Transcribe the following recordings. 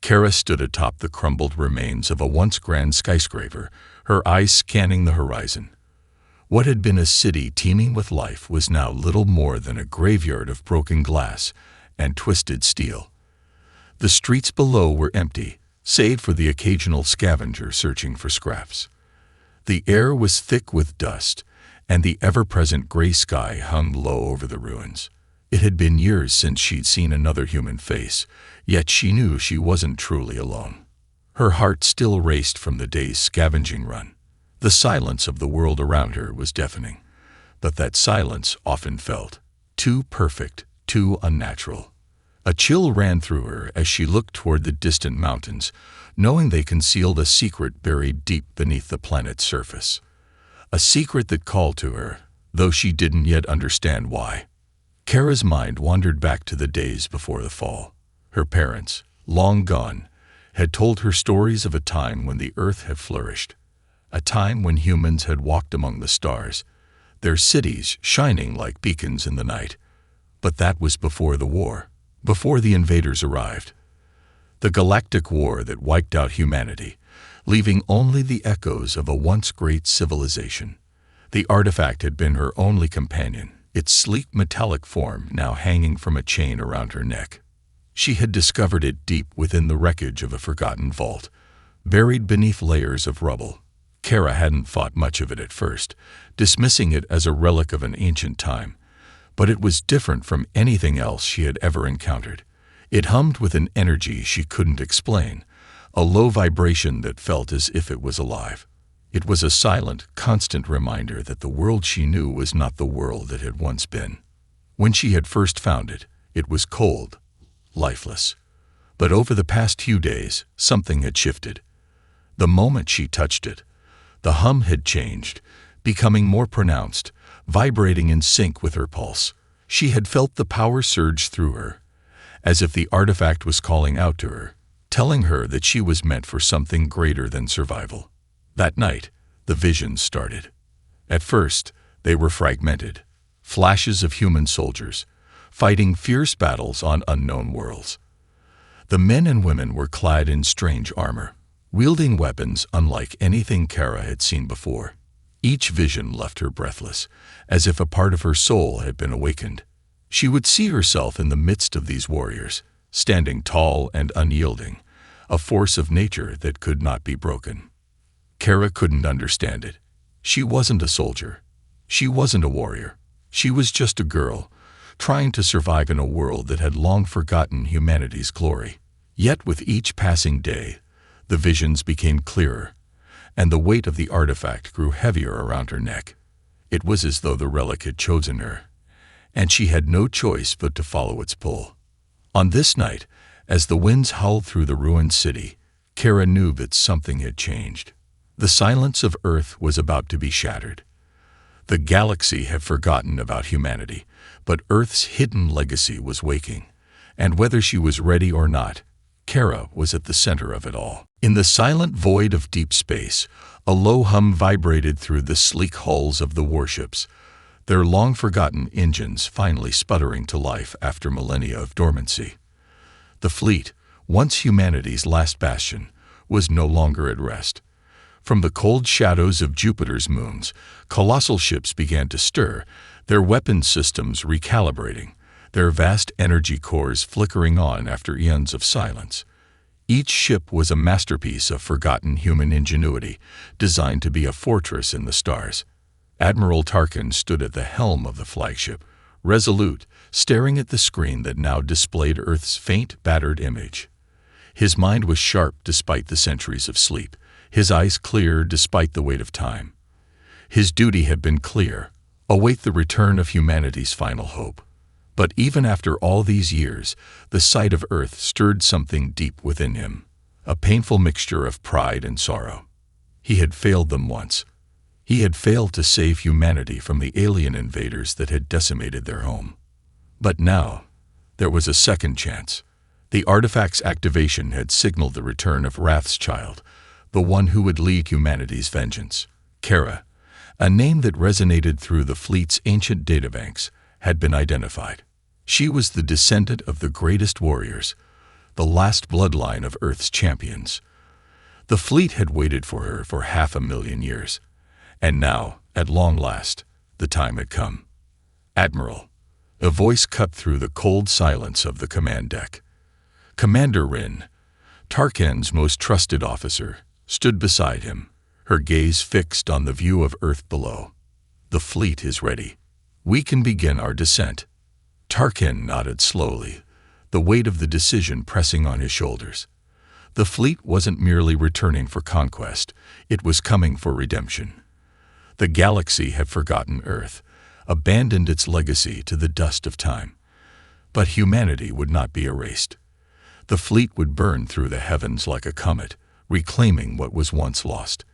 Kara stood atop the crumbled remains of a once grand skyscraper, her eyes scanning the horizon. What had been a city teeming with life was now little more than a graveyard of broken glass and twisted steel. The streets below were empty, save for the occasional scavenger searching for scraps. The air was thick with dust, and the ever-present gray sky hung low over the ruins. It had been years since she'd seen another human face, yet she knew she wasn't truly alone. Her heart still raced from the day's scavenging run. The silence of the world around her was deafening, but that silence often felt too perfect, too unnatural. A chill ran through her as she looked toward the distant mountains, knowing they concealed a secret buried deep beneath the planet's surface. A secret that called to her, though she didn't yet understand why. Kara's mind wandered back to the days before the fall. Her parents, long gone, had told her stories of a time when the Earth had flourished, a time when humans had walked among the stars, their cities shining like beacons in the night. But that was before the war, before the invaders arrived. The Galactic War that wiped out humanity, leaving only the echoes of a once great civilization. The artifact had been her only companion, its sleek metallic form now hanging from a chain around her neck. She had discovered it deep within the wreckage of a forgotten vault, buried beneath layers of rubble. Kara hadn't thought much of it at first, dismissing it as a relic of an ancient time, but it was different from anything else she had ever encountered. It hummed with an energy she couldn't explain, a low vibration that felt as if it was alive. It was a silent, constant reminder that the world she knew was not the world it had once been. When she had first found it, it was cold, lifeless. But over the past few days, something had shifted. The moment she touched it, the hum had changed, becoming more pronounced, vibrating in sync with her pulse. She had felt the power surge through her, as if the artifact was calling out to her, telling her that she was meant for something greater than survival. That night, the visions started. At first, they were fragmented, flashes of human soldiers, fighting fierce battles on unknown worlds. The men and women were clad in strange armor, wielding weapons unlike anything Kara had seen before. Each vision left her breathless, as if a part of her soul had been awakened. She would see herself in the midst of these warriors, standing tall and unyielding, a force of nature that could not be broken. Kara couldn't understand it. She wasn't a soldier. She wasn't a warrior. She was just a girl, trying to survive in a world that had long forgotten humanity's glory. Yet with each passing day, the visions became clearer, and the weight of the artifact grew heavier around her neck. It was as though the relic had chosen her, and she had no choice but to follow its pull. On this night, as the winds howled through the ruined city, Kara knew that something had changed. The silence of Earth was about to be shattered. The galaxy had forgotten about humanity, but Earth's hidden legacy was waking, and whether she was ready or not, Kara was at the center of it all. In the silent void of deep space, a low hum vibrated through the sleek hulls of the warships, their long-forgotten engines finally sputtering to life after millennia of dormancy. The fleet, once humanity's last bastion, was no longer at rest. From the cold shadows of Jupiter's moons, colossal ships began to stir, their weapon systems recalibrating, their vast energy cores flickering on after eons of silence. Each ship was a masterpiece of forgotten human ingenuity, designed to be a fortress in the stars. Admiral Tarkin stood at the helm of the flagship, resolute, staring at the screen that now displayed Earth's faint, battered image. His mind was sharp despite the centuries of sleep, his eyes clear despite the weight of time. His duty had been clear: await the return of humanity's final hope. But even after all these years, the sight of Earth stirred something deep within him, a painful mixture of pride and sorrow. He had failed them once. He had failed to save humanity from the alien invaders that had decimated their home. But now, there was a second chance. The artifact's activation had signaled the return of Wrath's child, the one who would lead humanity's vengeance. Kara, a name that resonated through the fleet's ancient databanks, had been identified. She was the descendant of the greatest warriors, the last bloodline of Earth's champions. The fleet had waited for her for 500,000 years, and now, at long last, the time had come. "Admiral," a voice cut through the cold silence of the command deck. Commander Rin, Tarkan's most trusted officer, stood beside him, her gaze fixed on the view of Earth below. "The fleet is ready. We can begin our descent." Tarkan nodded slowly, the weight of the decision pressing on his shoulders. The fleet wasn't merely returning for conquest, it was coming for redemption. The galaxy had forgotten Earth, abandoned its legacy to the dust of time. But humanity would not be erased. The fleet would burn through the heavens like a comet, reclaiming what was once lost.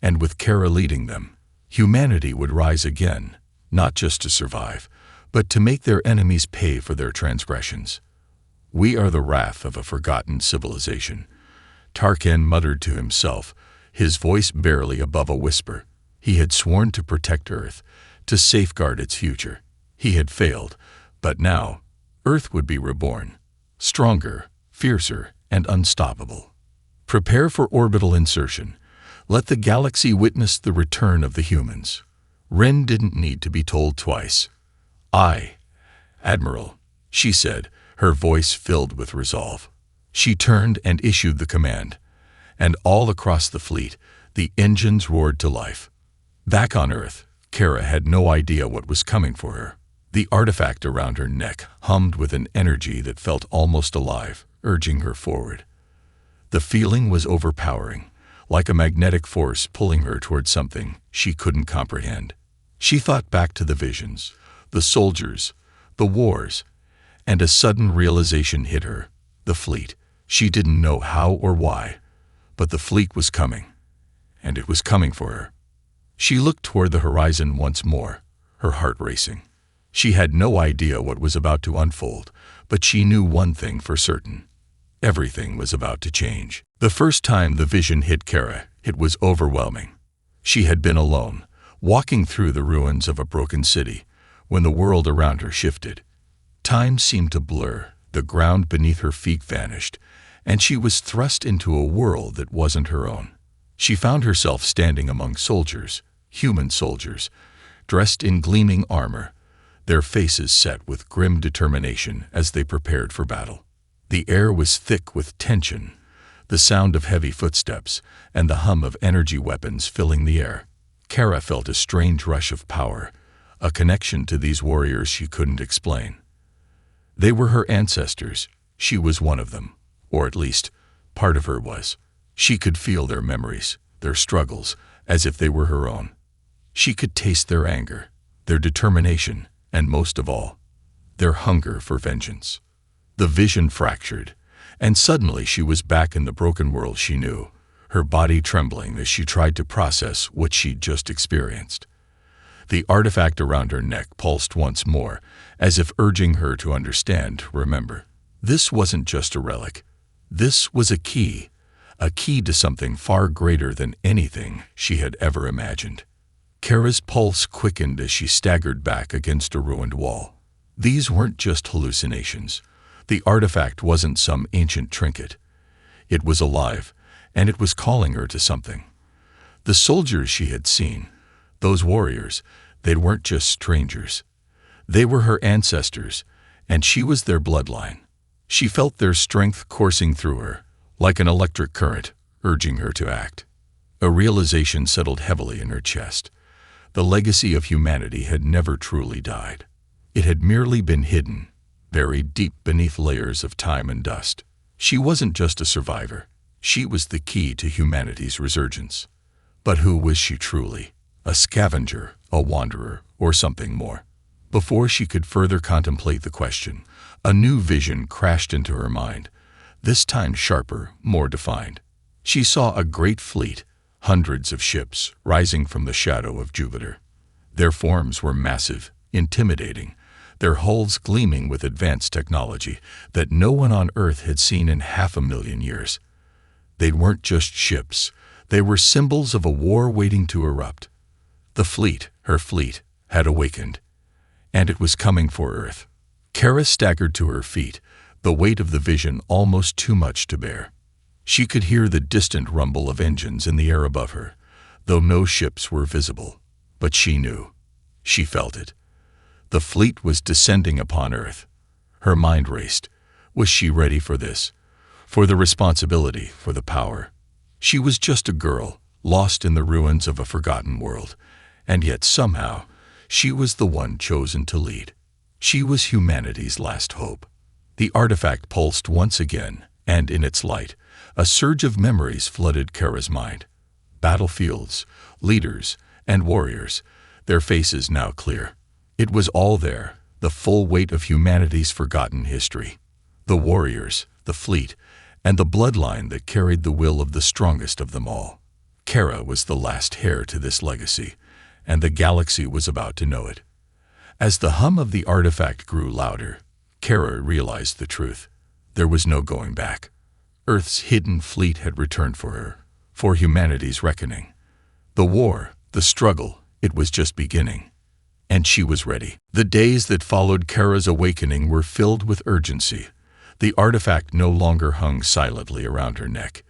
And with Kara leading them, humanity would rise again, not just to survive, but to make their enemies pay for their transgressions. "We are the wrath of a forgotten civilization," Tarkan muttered to himself, his voice barely above a whisper. He had sworn to protect Earth, to safeguard its future. He had failed, but now, Earth would be reborn, stronger, fiercer, and unstoppable. Prepare for orbital insertion. Let the galaxy witness the return of the humans. Ren didn't need to be told twice. "Aye, Admiral," she said, her voice filled with resolve. She turned and issued the command, and all across the fleet, the engines roared to life. Back on Earth, Kara had no idea what was coming for her. The artifact around her neck hummed with an energy that felt almost alive, urging her forward. The feeling was overpowering, like a magnetic force pulling her toward something she couldn't comprehend. She thought back to the visions, the soldiers, the wars, and a sudden realization hit her: the fleet. She didn't know how or why, but the fleet was coming, and it was coming for her. She looked toward the horizon once more, her heart racing. She had no idea what was about to unfold, but she knew one thing for certain: everything was about to change. The first time the vision hit Kara, it was overwhelming. She had been alone, walking through the ruins of a broken city, when the world around her shifted. Time seemed to blur, the ground beneath her feet vanished, and she was thrust into a world that wasn't her own. She found herself standing among soldiers, human soldiers, dressed in gleaming armor, their faces set with grim determination as they prepared for battle. The air was thick with tension, the sound of heavy footsteps and the hum of energy weapons filling the air. Kara felt a strange rush of power, a connection to these warriors she couldn't explain. They were her ancestors. She was one of them, or at least, part of her was. She could feel their memories, their struggles, as if they were her own. She could taste their anger, their determination, and most of all, their hunger for vengeance. The vision fractured, and suddenly she was back in the broken world she knew, her body trembling as she tried to process what she'd just experienced. The artifact around her neck pulsed once more, as if urging her to understand, remember. This wasn't just a relic. This was a key to something far greater than anything she had ever imagined. Kara's pulse quickened as she staggered back against a ruined wall. These weren't just hallucinations. The artifact wasn't some ancient trinket. It was alive, and it was calling her to something. The soldiers she had seen, those warriors, they weren't just strangers. They were her ancestors, and she was their bloodline. She felt their strength coursing through her, like an electric current, urging her to act. A realization settled heavily in her chest. The legacy of humanity had never truly died. It had merely been hidden, buried deep beneath layers of time and dust. She wasn't just a survivor. She was the key to humanity's resurgence. But who was she truly? A scavenger, a wanderer, or something more? Before she could further contemplate the question, a new vision crashed into her mind, this time sharper, more defined. She saw a great fleet, hundreds of ships rising from the shadow of Jupiter. Their forms were massive, intimidating, their hulls gleaming with advanced technology that no one on Earth had seen in 500,000 years. They weren't just ships, they were symbols of a war waiting to erupt. The fleet, her fleet, had awakened, and it was coming for Earth. Kara staggered to her feet, the weight of the vision almost too much to bear. She could hear the distant rumble of engines in the air above her, though no ships were visible. But she knew. She felt it. The fleet was descending upon Earth. Her mind raced. Was she ready for this? For the responsibility, for the power? She was just a girl, lost in the ruins of a forgotten world, and yet somehow she was the one chosen to lead. She was humanity's last hope. The artifact pulsed once again, and in its light, a surge of memories flooded Kara's mind. Battlefields, leaders, and warriors, their faces now clear. It was all there, the full weight of humanity's forgotten history. The warriors, the fleet, and the bloodline that carried the will of the strongest of them all. Kara was the last heir to this legacy, and the galaxy was about to know it. As the hum of the artifact grew louder, Kara realized the truth. There was no going back. Earth's hidden fleet had returned for her, for humanity's reckoning. The war, the struggle, it was just beginning. And she was ready. The days that followed Kara's awakening were filled with urgency. The artifact no longer hung silently around her neck.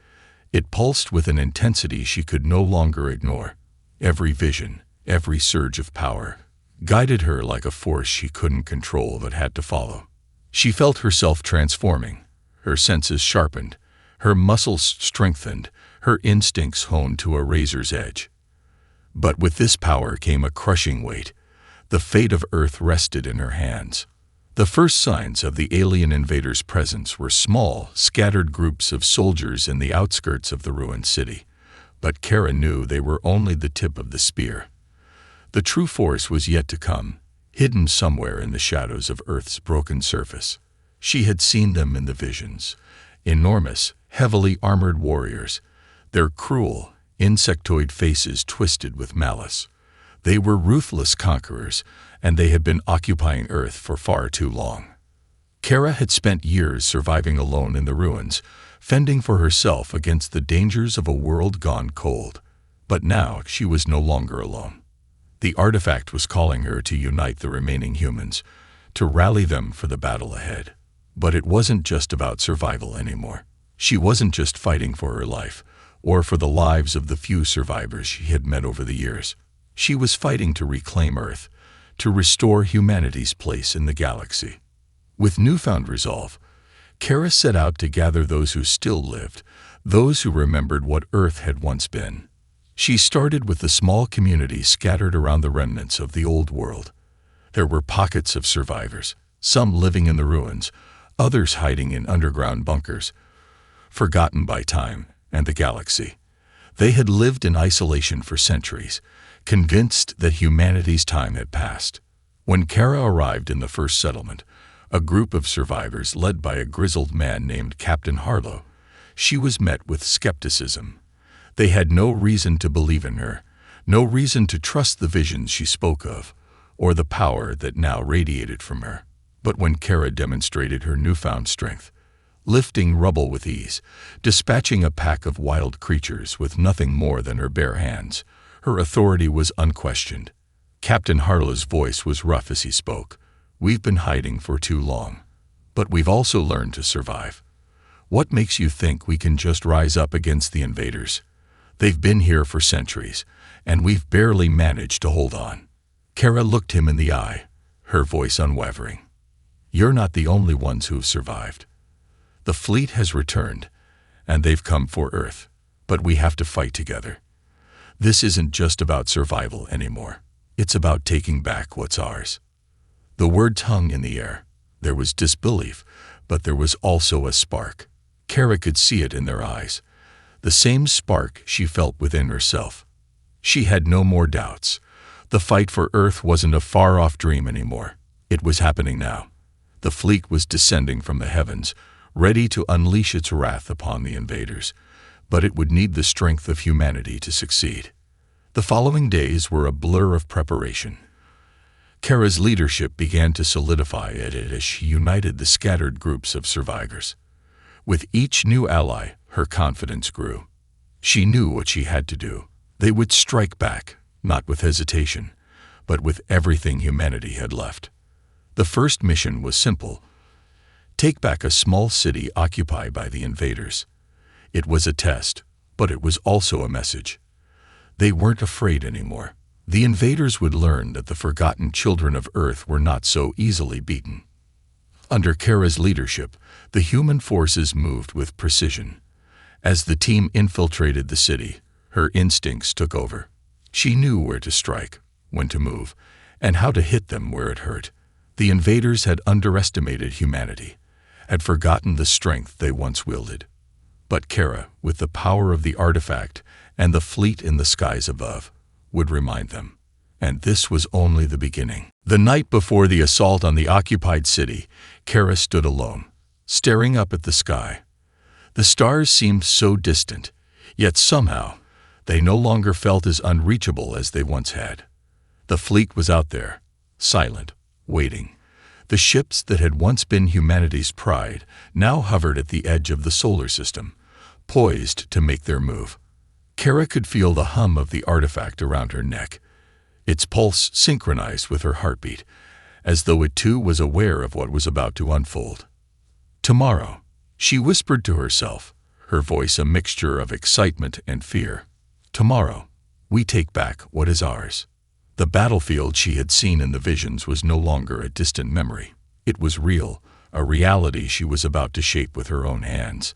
It pulsed with an intensity she could no longer ignore. Every vision, every surge of power, guided her like a force she couldn't control but had to follow. She felt herself transforming, her senses sharpened, her muscles strengthened, her instincts honed to a razor's edge. But with this power came a crushing weight. The fate of Earth rested in her hands. The first signs of the alien invaders' presence were small, scattered groups of soldiers in the outskirts of the ruined city. But Kara knew they were only the tip of the spear. The true force was yet to come, hidden somewhere in the shadows of Earth's broken surface. She had seen them in the visions. Enormous, heavily armored warriors, their cruel, insectoid faces twisted with malice. They were ruthless conquerors, and they had been occupying Earth for far too long. Kara had spent years surviving alone in the ruins, fending for herself against the dangers of a world gone cold. But now she was no longer alone. The artifact was calling her to unite the remaining humans, to rally them for the battle ahead. But it wasn't just about survival anymore. She wasn't just fighting for her life, or for the lives of the few survivors she had met over the years. She was fighting to reclaim Earth, to restore humanity's place in the galaxy. With newfound resolve, Kara set out to gather those who still lived, those who remembered what Earth had once been. She started with the small community scattered around the remnants of the old world. There were pockets of survivors, some living in the ruins, others hiding in underground bunkers, forgotten by time and the galaxy. They had lived in isolation for centuries, convinced that humanity's time had passed. When Kara arrived in the first settlement, a group of survivors led by a grizzled man named Captain Harlow, she was met with skepticism. They had no reason to believe in her, no reason to trust the visions she spoke of, or the power that now radiated from her. But when Kara demonstrated her newfound strength, lifting rubble with ease, dispatching a pack of wild creatures with nothing more than her bare hands, her authority was unquestioned. Captain Harlow's voice was rough as he spoke. "We've been hiding for too long, but we've also learned to survive. What makes you think we can just rise up against the invaders? They've been here for centuries, and we've barely managed to hold on." Kara looked him in the eye, her voice unwavering. "You're not the only ones who've survived. The fleet has returned, and they've come for Earth, but we have to fight together. This isn't just about survival anymore. It's about taking back what's ours." The words hung in the air. There was disbelief, but there was also a spark. Kara could see it in their eyes, the same spark she felt within herself. She had no more doubts. The fight for Earth wasn't a far-off dream anymore. It was happening now. The fleet was descending from the heavens, ready to unleash its wrath upon the invaders, but it would need the strength of humanity to succeed. The following days were a blur of preparation. Kara's leadership began to solidify as she united the scattered groups of survivors. With each new ally, her confidence grew. She knew what she had to do. They would strike back, not with hesitation, but with everything humanity had left. The first mission was simple: take back a small city occupied by the invaders. It was a test, but it was also a message. They weren't afraid anymore. The invaders would learn that the forgotten children of Earth were not so easily beaten. Under Kara's leadership, the human forces moved with precision. As the team infiltrated the city, her instincts took over. She knew where to strike, when to move, and how to hit them where it hurt. The invaders had underestimated humanity, had forgotten the strength they once wielded. But Kara, with the power of the artifact and the fleet in the skies above, would remind them. And this was only the beginning. The night before the assault on the occupied city, Kara stood alone, staring up at the sky. The stars seemed so distant, yet somehow they no longer felt as unreachable as they once had. The fleet was out there, silent, waiting. The ships that had once been humanity's pride now hovered at the edge of the solar system, poised to make their move. Kara could feel the hum of the artifact around her neck, its pulse synchronized with her heartbeat, as though it too was aware of what was about to unfold. Tomorrow, she whispered to herself, her voice a mixture of excitement and fear. Tomorrow, we take back what is ours. The battlefield she had seen in the visions was no longer a distant memory. It was real, a reality she was about to shape with her own hands.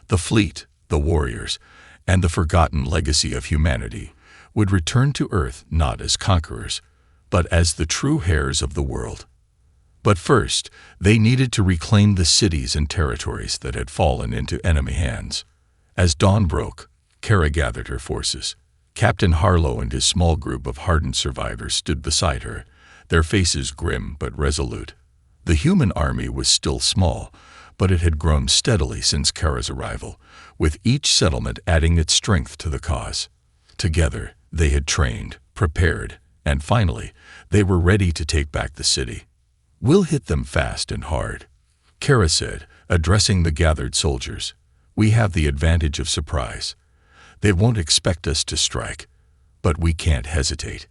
The fleet, the warriors, and the forgotten legacy of humanity would return to Earth not as conquerors, but as the true heirs of the world. But first, they needed to reclaim the cities and territories that had fallen into enemy hands. As dawn broke, Kara gathered her forces. Captain Harlow and his small group of hardened survivors stood beside her, their faces grim but resolute. The human army was still small, but it had grown steadily since Kara's arrival, with each settlement adding its strength to the cause. Together, they had trained, prepared, and finally, they were ready to take back the city. "We'll hit them fast and hard," Kara said, addressing the gathered soldiers. "We have the advantage of surprise. They won't expect us to strike, but we can't hesitate.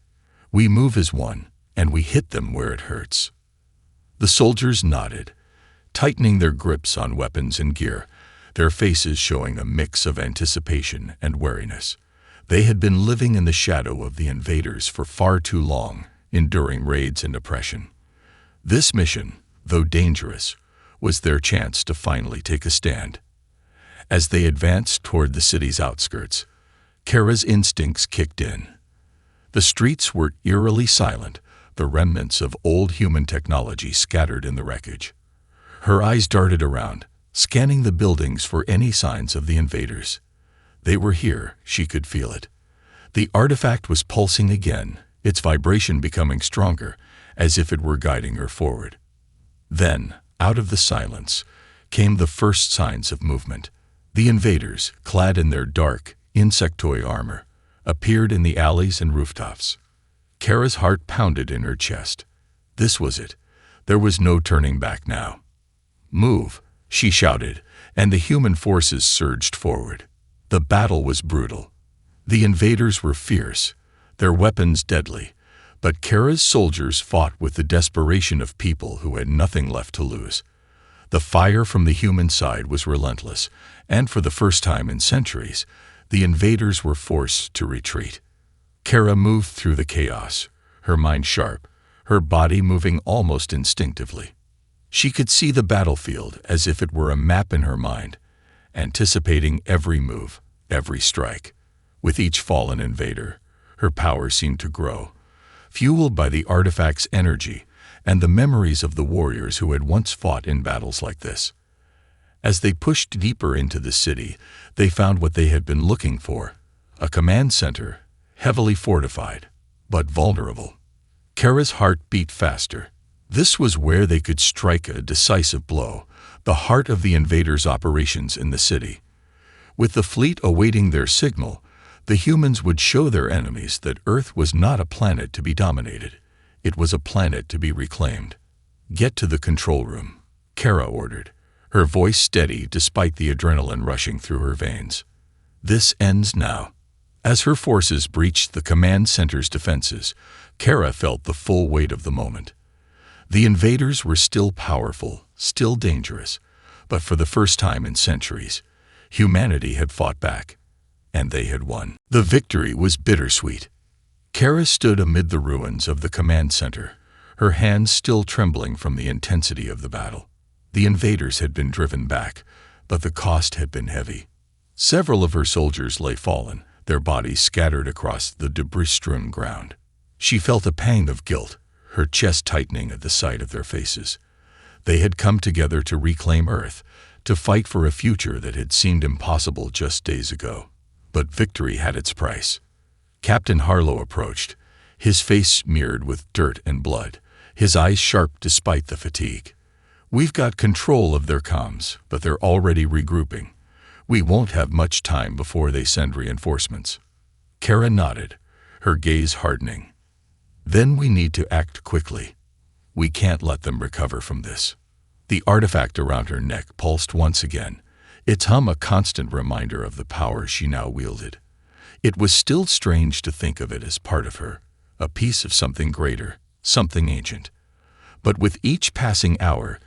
We move as one, and we hit them where it hurts." The soldiers nodded, tightening their grips on weapons and gear, their faces showing a mix of anticipation and wariness. They had been living in the shadow of the invaders for far too long, enduring raids and oppression. This mission, though dangerous, was their chance to finally take a stand. As they advanced toward the city's outskirts, Kara's instincts kicked in. The streets were eerily silent, the remnants of old human technology scattered in the wreckage. Her eyes darted around, scanning the buildings for any signs of the invaders. They were here, she could feel it. The artifact was pulsing again, its vibration becoming stronger, as if it were guiding her forward. Then, out of the silence, came the first signs of movement. The invaders, clad in their dark, insectoid armor, appeared in the alleys and rooftops. Kara's heart pounded in her chest. This was it. There was no turning back now. "Move," she shouted, and the human forces surged forward. The battle was brutal. The invaders were fierce, their weapons deadly, but Kara's soldiers fought with the desperation of people who had nothing left to lose. The fire from the human side was relentless, and for the first time in centuries, the invaders were forced to retreat. Kara moved through the chaos, her mind sharp, her body moving almost instinctively. She could see the battlefield as if it were a map in her mind, anticipating every move, every strike. With each fallen invader, her power seemed to grow, fueled by the artifact's energy and the memories of the warriors who had once fought in battles like this. As they pushed deeper into the city, they found what they had been looking for, a command center, heavily fortified, but vulnerable. Kara's heart beat faster. This was where they could strike a decisive blow, the heart of the invaders' operations in the city. With the fleet awaiting their signal, the humans would show their enemies that Earth was not a planet to be dominated. It was a planet to be reclaimed. "Get to the control room," Kara ordered, her voice steady despite the adrenaline rushing through her veins. "This ends now." As her forces breached the command center's defenses, Kara felt the full weight of the moment. The invaders were still powerful, still dangerous, but for the first time in centuries, humanity had fought back, and they had won. The victory was bittersweet. Kara stood amid the ruins of the command center, her hands still trembling from the intensity of the battle. The invaders had been driven back, but the cost had been heavy. Several of her soldiers lay fallen, their bodies scattered across the debris-strewn ground. She felt a pang of guilt, her chest tightening at the sight of their faces. They had come together to reclaim Earth, to fight for a future that had seemed impossible just days ago. But victory had its price. Captain Harlow approached, his face smeared with dirt and blood, his eyes sharp despite the fatigue. "We've got control of their comms, but they're already regrouping. We won't have much time before they send reinforcements." Kara nodded, her gaze hardening. "Then we need to act quickly. We can't let them recover from this." The artifact around her neck pulsed once again, its hum a constant reminder of the power she now wielded. It was still strange to think of it as part of her, a piece of something greater, something ancient. But with each passing hour,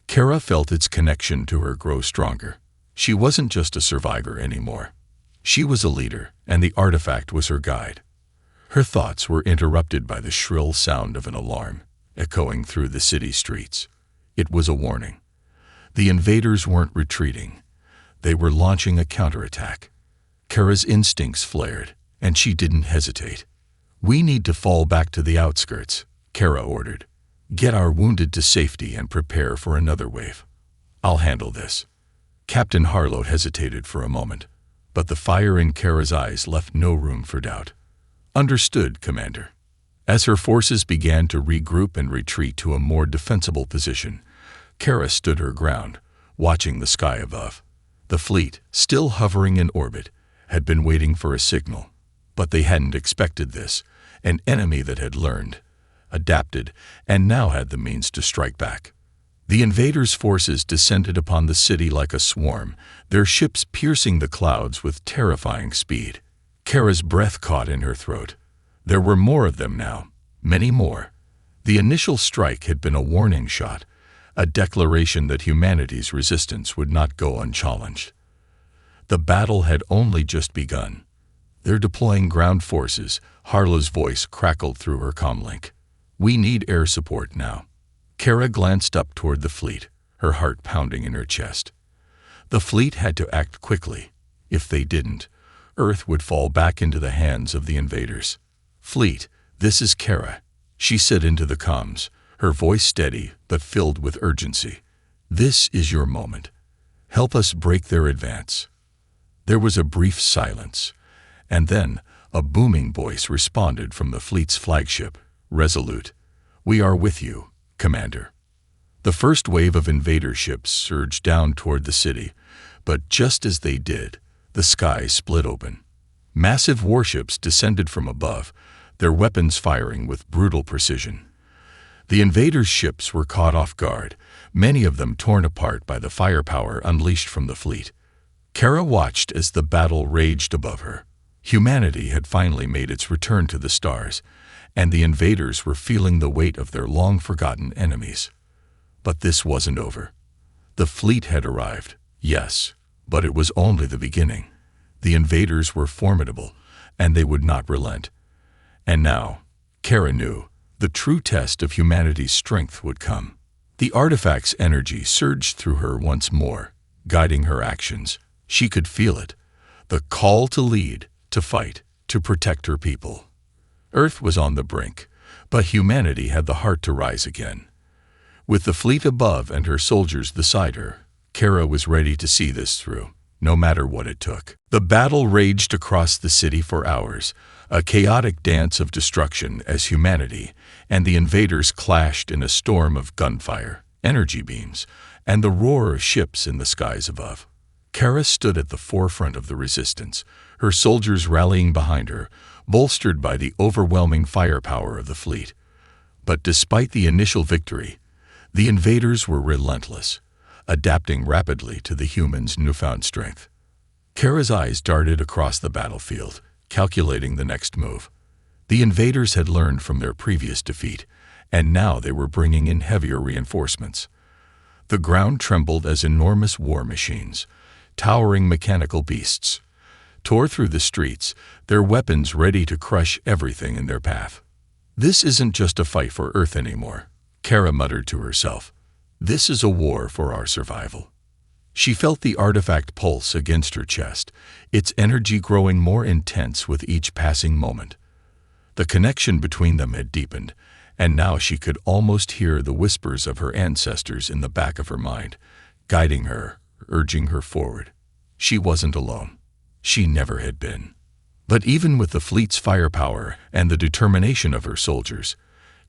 Kara felt its connection to her grow stronger. She wasn't just a survivor anymore. She was a leader, and the artifact was her guide. Her thoughts were interrupted by the shrill sound of an alarm, echoing through the city streets. It was a warning. The invaders weren't retreating. They were launching a counterattack. Kara's instincts flared, and she didn't hesitate. "We need to fall back to the outskirts," Kara ordered. "Get our wounded to safety and prepare for another wave." "I'll handle this." Captain Harlow hesitated for a moment, but the fire in Kara's eyes left no room for doubt. "Understood, Commander." As her forces began to regroup and retreat to a more defensible position, Kara stood her ground, watching the sky above. The fleet, still hovering in orbit, had been waiting for a signal, but they hadn't expected this, an enemy that had learned, adapted, and now had the means to strike back. The invaders' forces descended upon the city like a swarm, their ships piercing the clouds with terrifying speed. Kara's breath caught in her throat. There were more of them now, many more. The initial strike had been a warning shot, a declaration that humanity's resistance would not go unchallenged. The battle had only just begun. "They're deploying ground forces," Harlow's voice crackled through her comlink. "We need air support now." Kara glanced up toward the fleet, her heart pounding in her chest. The fleet had to act quickly. If they didn't, Earth would fall back into the hands of the invaders. "Fleet, this is Kara," she said into the comms, her voice steady but filled with urgency. "This is your moment. Help us break their advance." There was a brief silence, and then a booming voice responded from the fleet's flagship, resolute. "We are with you, Commander." The first wave of invader ships surged down toward the city, but just as they did, the sky split open. Massive warships descended from above, their weapons firing with brutal precision. The invaders' ships were caught off guard, many of them torn apart by the firepower unleashed from the fleet. Kara watched as the battle raged above her. Humanity had finally made its return to the stars, and the invaders were feeling the weight of their long-forgotten enemies. But this wasn't over. The fleet had arrived, yes, but it was only the beginning. The invaders were formidable, and they would not relent. And now, Kara knew, the true test of humanity's strength would come. The artifact's energy surged through her once more, guiding her actions. She could feel it, the call to lead, to fight, to protect her people. Earth was on the brink, but humanity had the heart to rise again. With the fleet above and her soldiers beside her, Kara was ready to see this through, no matter what it took. The battle raged across the city for hours, a chaotic dance of destruction as humanity and the invaders clashed in a storm of gunfire, energy beams, and the roar of ships in the skies above. Kara stood at the forefront of the resistance, her soldiers rallying behind her, bolstered by the overwhelming firepower of the fleet. But despite the initial victory, the invaders were relentless, adapting rapidly to the humans' newfound strength. Kara's eyes darted across the battlefield, calculating the next move. The invaders had learned from their previous defeat, and now they were bringing in heavier reinforcements. The ground trembled as enormous war machines, towering mechanical beasts, tore through the streets, their weapons ready to crush everything in their path. This isn't just a fight for Earth anymore, Kara muttered to herself. This is a war for our survival. She felt the artifact pulse against her chest, its energy growing more intense with each passing moment. The connection between them had deepened, and now she could almost hear the whispers of her ancestors in the back of her mind, guiding her, urging her forward. She wasn't alone. She never had been. But even with the fleet's firepower and the determination of her soldiers,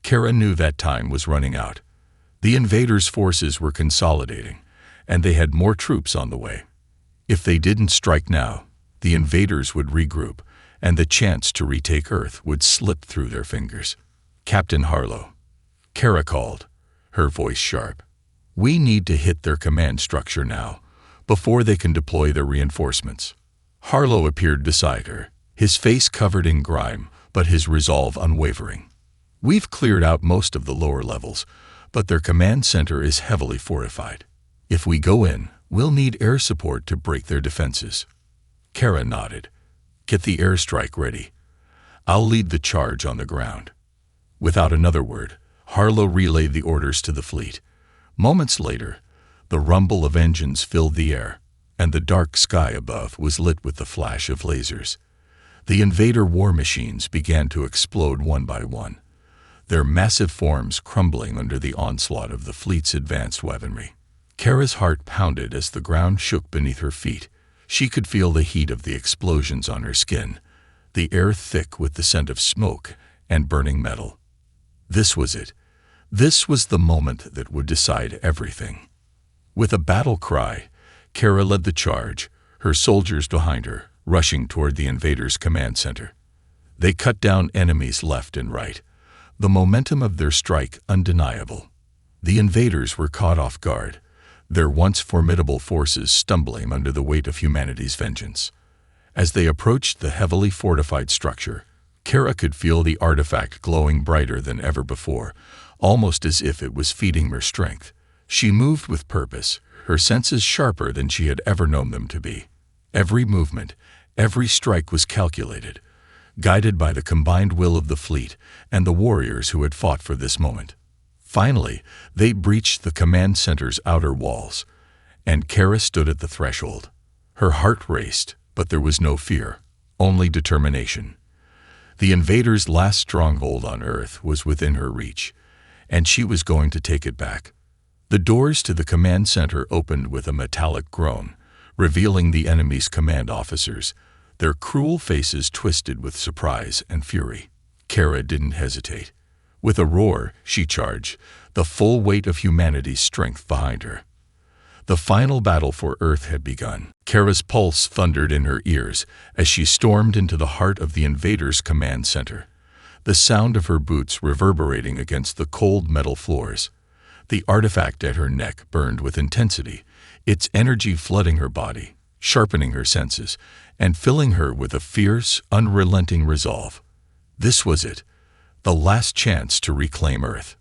Kara knew that time was running out. The invaders' forces were consolidating, and they had more troops on the way. If they didn't strike now, the invaders would regroup, and the chance to retake Earth would slip through their fingers. Captain Harlow, Kara called, her voice sharp. We need to hit their command structure now, before they can deploy their reinforcements. Harlow appeared beside her, his face covered in grime, but his resolve unwavering. We've cleared out most of the lower levels, but their command center is heavily fortified. If we go in, we'll need air support to break their defenses. Kara nodded. Get the airstrike ready. I'll lead the charge on the ground. Without another word, Harlow relayed the orders to the fleet. Moments later, the rumble of engines filled the air, and the dark sky above was lit with the flash of lasers. The invader war machines began to explode one by one, their massive forms crumbling under the onslaught of the fleet's advanced weaponry. Kara's heart pounded as the ground shook beneath her feet. She could feel the heat of the explosions on her skin, the air thick with the scent of smoke and burning metal. This was it. This was the moment that would decide everything. With a battle cry, Kara led the charge, her soldiers behind her, rushing toward the invaders' command center. They cut down enemies left and right, the momentum of their strike undeniable. The invaders were caught off guard, their once formidable forces stumbling under the weight of humanity's vengeance. As they approached the heavily fortified structure, Kara could feel the artifact glowing brighter than ever before, almost as if it was feeding her strength. She moved with purpose, her senses sharper than she had ever known them to be. Every movement, every strike was calculated, guided by the combined will of the fleet and the warriors who had fought for this moment. Finally, they breached the command center's outer walls, and Kara stood at the threshold. Her heart raced, but there was no fear, only determination. The invaders' last stronghold on Earth was within her reach, and she was going to take it back. The doors to the command center opened with a metallic groan, revealing the enemy's command officers, their cruel faces twisted with surprise and fury. Kara didn't hesitate. With a roar, she charged, the full weight of humanity's strength behind her. The final battle for Earth had begun. Kara's pulse thundered in her ears as she stormed into the heart of the invaders' command center, the sound of her boots reverberating against the cold metal floors. The artifact at her neck burned with intensity, its energy flooding her body, sharpening her senses, and filling her with a fierce, unrelenting resolve. This was it, the last chance to reclaim Earth.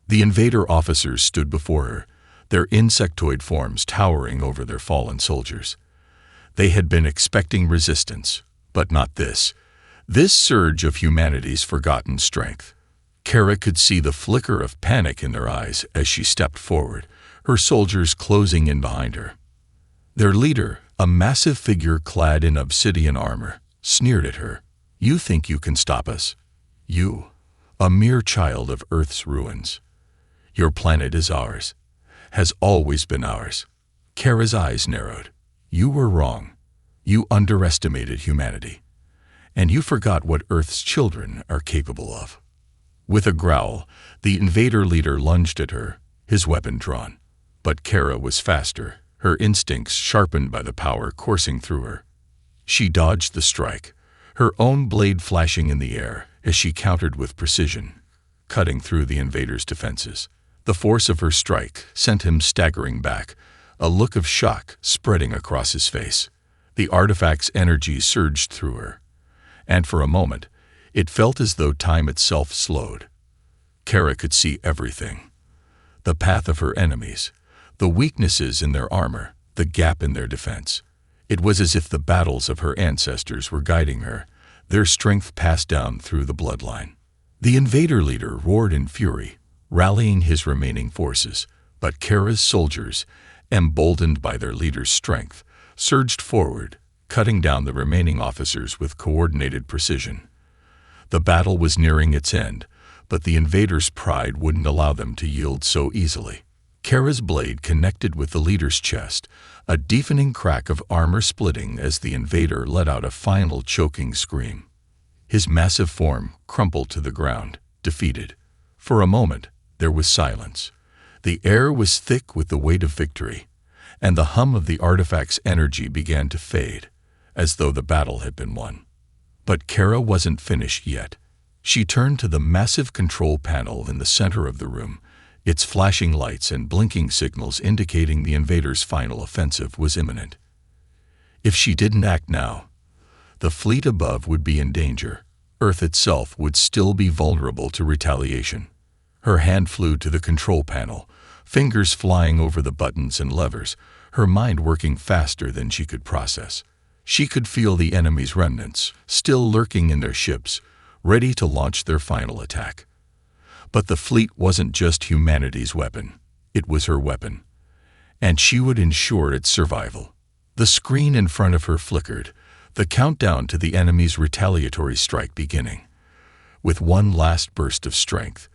The invader officers stood before her, their insectoid forms towering over their fallen soldiers. They had been expecting resistance, but not this. This surge of humanity's forgotten strength. Kara could see the flicker of panic in their eyes as she stepped forward, her soldiers closing in behind her. Their leader, a massive figure clad in obsidian armor, sneered at her. You think you can stop us? You, a mere child of Earth's ruins. Your planet is ours, has always been ours. Kara's eyes narrowed. You were wrong. You underestimated humanity. And you forgot what Earth's children are capable of. With a growl, the invader leader lunged at her, his weapon drawn. But Kara was faster, her instincts sharpened by the power coursing through her. She dodged the strike, her own blade flashing in the air as she countered with precision, cutting through the invader's defenses. The force of her strike sent him staggering back, a look of shock spreading across his face. The artifact's energy surged through her, and for a moment, it felt as though time itself slowed. Kara could see everything. The path of her enemies, the weaknesses in their armor, the gap in their defense. It was as if the battles of her ancestors were guiding her, their strength passed down through the bloodline. The invader leader roared in fury, rallying his remaining forces, but Kara's soldiers, emboldened by their leader's strength, surged forward, cutting down the remaining officers with coordinated precision. The battle was nearing its end, but the invaders' pride wouldn't allow them to yield so easily. Kara's blade connected with the leader's chest, a deafening crack of armor splitting as the invader let out a final choking scream. His massive form crumpled to the ground, defeated. For a moment, there was silence. The air was thick with the weight of victory, and the hum of the artifact's energy began to fade, as though the battle had been won. But Kara wasn't finished yet. She turned to the massive control panel in the center of the room, its flashing lights and blinking signals indicating the invaders' final offensive was imminent. If she didn't act now, the fleet above would be in danger. Earth itself would still be vulnerable to retaliation. Her hand flew to the control panel, fingers flying over the buttons and levers, her mind working faster than she could process. She could feel the enemy's remnants, still lurking in their ships, ready to launch their final attack. But the fleet wasn't just humanity's weapon, it was her weapon, and she would ensure its survival. The screen in front of her flickered, the countdown to the enemy's retaliatory strike beginning. With one last burst of strength,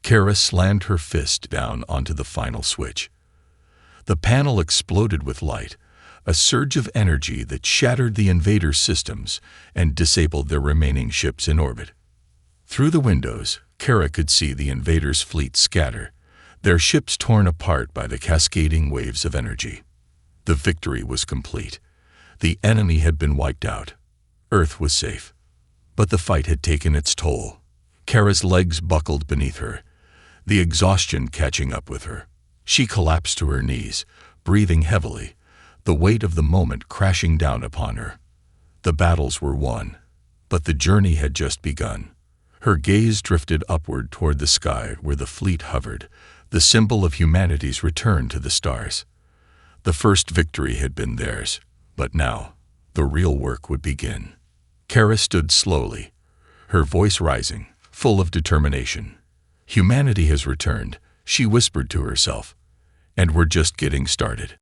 Kara slammed her fist down onto the final switch. The panel exploded with light, a surge of energy that shattered the invaders' systems and disabled their remaining ships in orbit. Through the windows, Kara could see the invaders' fleet scatter, their ships torn apart by the cascading waves of energy. The victory was complete. The enemy had been wiped out. Earth was safe. But the fight had taken its toll. Kara's legs buckled beneath her, the exhaustion catching up with her. She collapsed to her knees, breathing heavily, the weight of the moment crashing down upon her. The battles were won, but the journey had just begun. Her gaze drifted upward toward the sky where the fleet hovered, the symbol of humanity's return to the stars. The first victory had been theirs, but now, the real work would begin. Kara stood slowly, her voice rising, full of determination. Humanity has returned, she whispered to herself, and we're just getting started.